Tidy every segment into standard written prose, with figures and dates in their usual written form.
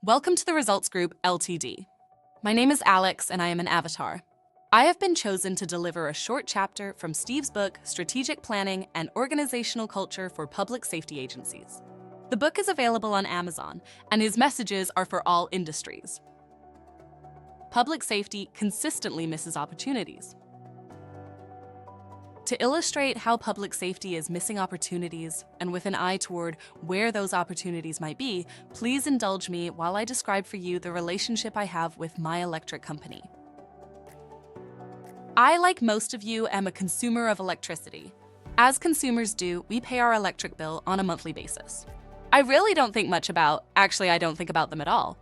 Welcome to the Results Group Ltd. My name is Alex and I am an avatar. I have been chosen to deliver a short chapter from Steve's book, Strategic Planning and Organizational Culture for Public Safety Agencies. The book is available on Amazon, and his messages are for all industries. Public safety consistently misses opportunities. To illustrate how public safety is missing opportunities, and with an eye toward where those opportunities might be, please indulge me while I describe for you the relationship I have with my electric company. I, like most of you, am a consumer of electricity. As consumers do, we pay our electric bill on a monthly basis. I really don't think much about, actually I don't think about them at all.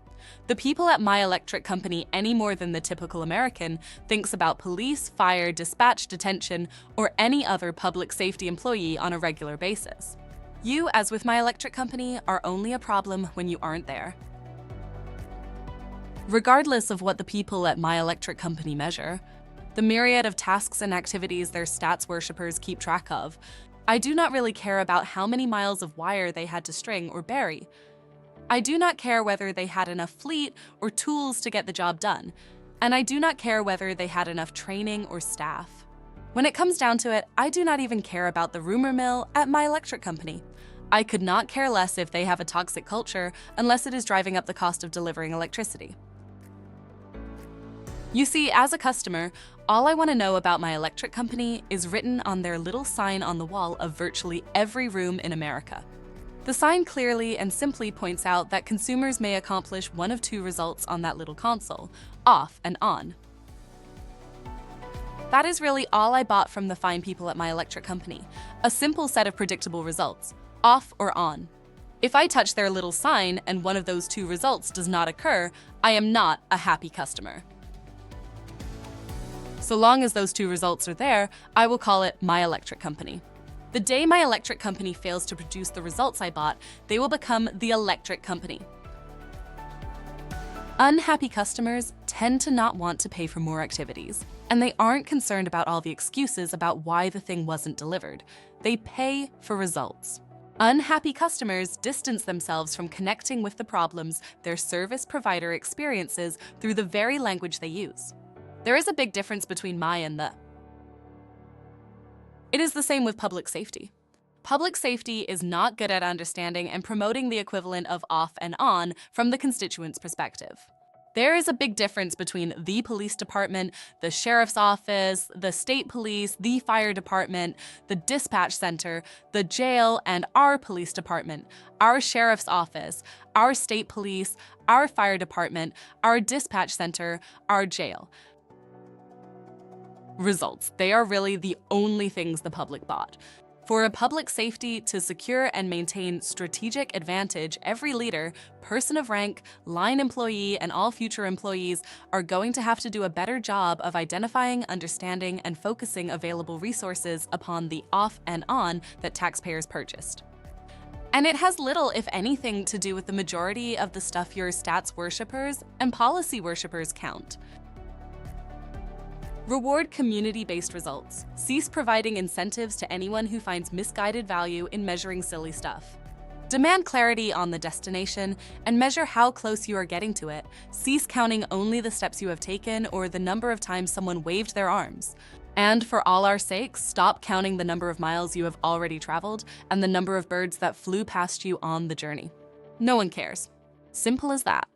The people at my electric company, any more than the typical American, thinks about police, fire, dispatch, detention, or any other public safety employee on a regular basis. You, as with my electric company, are only a problem when you aren't there. Regardless of what the people at my electric company measure, the myriad of tasks and activities their stats worshippers keep track of, I do not really care about how many miles of wire they had to string or bury. I do not care whether they had enough fleet or tools to get the job done, and I do not care whether they had enough training or staff. When it comes down to it, I do not even care about the rumor mill at my electric company. I could not care less if they have a toxic culture unless it is driving up the cost of delivering electricity. You see, as a customer, all I want to know about my electric company is written on their little sign on the wall of virtually every room in America. The sign clearly and simply points out that consumers may accomplish one of two results on that little console: off and on. That is really all I bought from the fine people at my electric company: a simple set of predictable results, off or on. If I touch their little sign and one of those two results does not occur, I am not a happy customer. So long as those two results are there, I will call it my electric company. The day my electric company fails to produce the results I bought, they will become the electric company. Unhappy customers tend to not want to pay for more activities, and they aren't concerned about all the excuses about why the thing wasn't delivered. They pay for results. Unhappy customers distance themselves from connecting with the problems their service provider experiences through the very language they use. There is a big difference between my and the. It is the same with public safety. Public safety is not good at understanding and promoting the equivalent of off and on from the constituent's perspective. There is a big difference between the police department, the sheriff's office, the state police, the fire department, the dispatch center, the jail, and our police department, our sheriff's office, our state police, our fire department, our dispatch center, our jail. Results. They are really the only things the public bought. For a public safety to secure and maintain strategic advantage, every leader, person of rank, line employee, and all future employees are going to have to do a better job of identifying, understanding, and focusing available resources upon the off and on that taxpayers purchased. And it has little, if anything, to do with the majority of the stuff your stats worshippers and policy worshippers count. Reward community-based results. Cease providing incentives to anyone who finds misguided value in measuring silly stuff. Demand clarity on the destination and measure how close you are getting to it. Cease counting only the steps you have taken or the number of times someone waved their arms. And for all our sakes, stop counting the number of miles you have already traveled and the number of birds that flew past you on the journey. No one cares. Simple as that.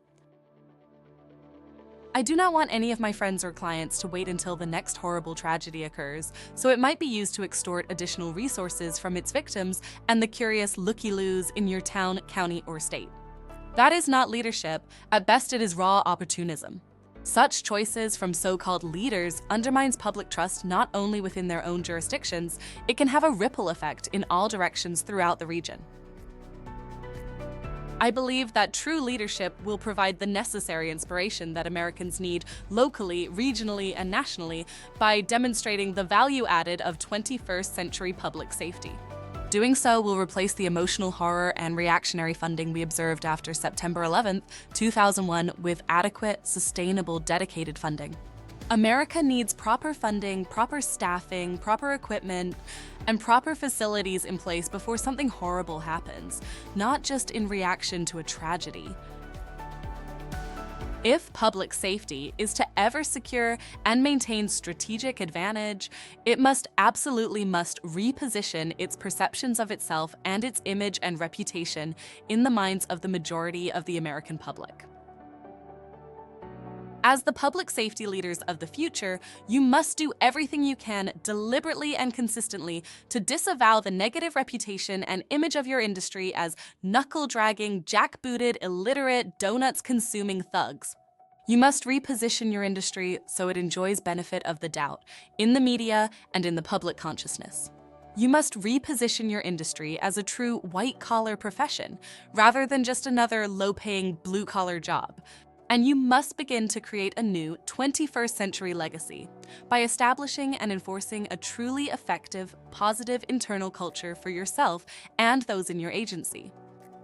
I do not want any of my friends or clients to wait until the next horrible tragedy occurs, so it might be used to extort additional resources from its victims and the curious looky-loos in your town, county, or state. That is not leadership. At best, it is raw opportunism. Such choices from so-called leaders undermines public trust not only within their own jurisdictions, it can have a ripple effect in all directions throughout the region. I believe that true leadership will provide the necessary inspiration that Americans need locally, regionally, and nationally by demonstrating the value added of 21st century public safety. Doing so will replace the emotional horror and reactionary funding we observed after September 11, 2001 with adequate, sustainable, dedicated funding. America needs proper funding, proper staffing, proper equipment, and proper facilities in place before something horrible happens, not just in reaction to a tragedy. If public safety is to ever secure and maintain strategic advantage, it absolutely must reposition its perceptions of itself and its image and reputation in the minds of the majority of the American public. As the public safety leaders of the future, you must do everything you can deliberately and consistently to disavow the negative reputation and image of your industry as knuckle-dragging, jackbooted, illiterate, donuts-consuming thugs. You must reposition your industry so it enjoys benefit of the doubt in the media and in the public consciousness. You must reposition your industry as a true white-collar profession, rather than just another low-paying, blue-collar job. And you must begin to create a new 21st century legacy by establishing and enforcing a truly effective, positive internal culture for yourself and those in your agency.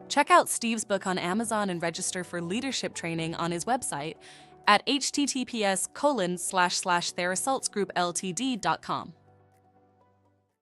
Check out Steve's book on Amazon and register for leadership training on his website at https://therasaltsgroupltd.com.